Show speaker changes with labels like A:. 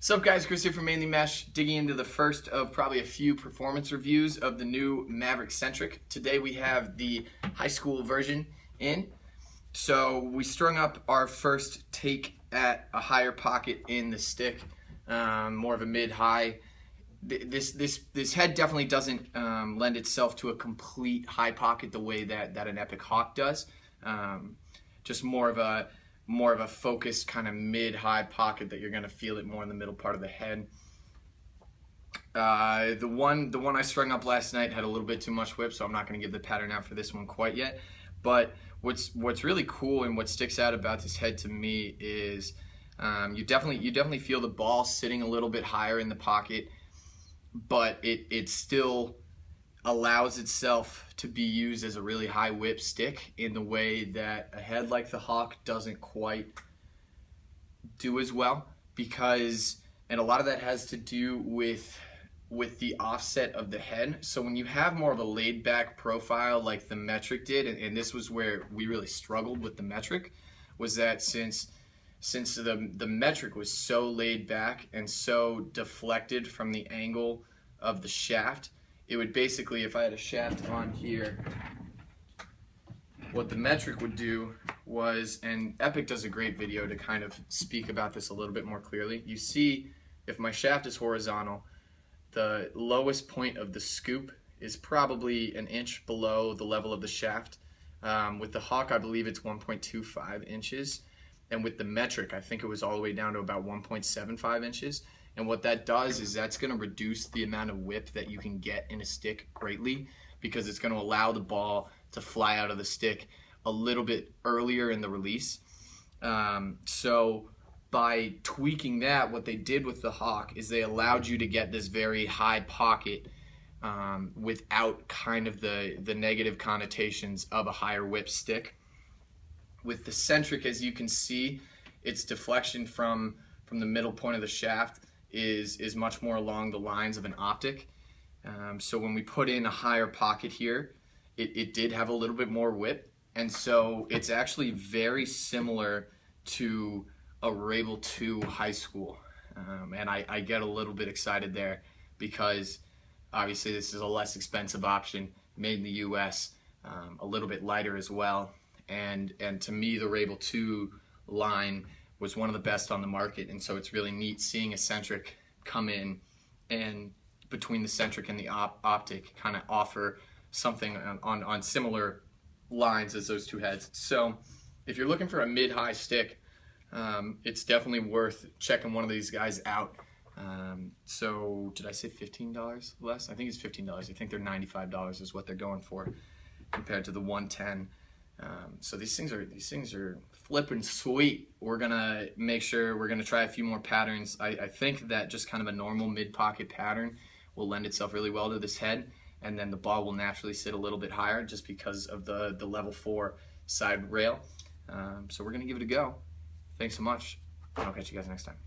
A: What's up guys, Chris here from Mainely Mesh, digging into the first of probably a few performance reviews of the new Maverik Centrik. Today we have the high school version in. So we strung up our first take at a higher pocket in the stick, more of a mid-high. This head definitely doesn't lend itself to a complete high pocket the way that an Epic Hawk does. Just more of a focused kind of mid-high pocket that you're going to feel it more in the middle part of the head. The one I strung up last night had a little bit too much whip, so I'm not going to give the pattern out for this one quite yet. But what's really cool and what sticks out about this head to me is you definitely feel the ball sitting a little bit higher in the pocket, but it still allows itself to be used as a really high whip stick in the way that a head like the Hawk doesn't quite do as well, and a lot of that has to do with the offset of the head. So when you have more of a laid back profile like the Metric did, and this was where we really struggled with the Metric, was that since the Metric was so laid back and so deflected from the angle of the shaft, it would basically, if I had a shaft on here, what the Metric would do was, and Epic does a great video to kind of speak about this a little bit more clearly. You see, if my shaft is horizontal, the lowest point of the scoop is probably an inch below the level of the shaft. With the Hawk, I believe it's 1.25 inches. And with the Metric, I think it was all the way down to about 1.75 inches. And what that does is that's going to reduce the amount of whip that you can get in a stick greatly, because it's going to allow the ball to fly out of the stick a little bit earlier in the release. So by tweaking that, what they did with the Hawk is they allowed you to get this very high pocket without kind of the negative connotations of a higher whip stick. With the Centrik, as you can see, its deflection from the middle point of the shaft is much more along the lines of an optic. So when we put in a higher pocket here, it did have a little bit more whip, and so it's actually very similar to a Rebel 2 high school. And I get a little bit excited there because obviously this is a less expensive option, made in the US, a little bit lighter as well. And to me, the Rebel 2 line was one of the best on the market, and so it's really neat seeing a Centrik come in and between the Centrik and the optic kind of offer something on similar lines as those two heads. So if you're looking for a mid-high stick, it's definitely worth checking one of these guys out. So did I say $15 less? I think it's $15. I think they're $95 is what they're going for compared to the 110. So these things are flipping sweet. We're gonna make sure we're gonna try a few more patterns. I think that just kind of a normal mid-pocket pattern will lend itself really well to this head, and then the ball will naturally sit a little bit higher just because of the level 4 side rail. So we're gonna give it a go. Thanks so much. I'll catch you guys next time.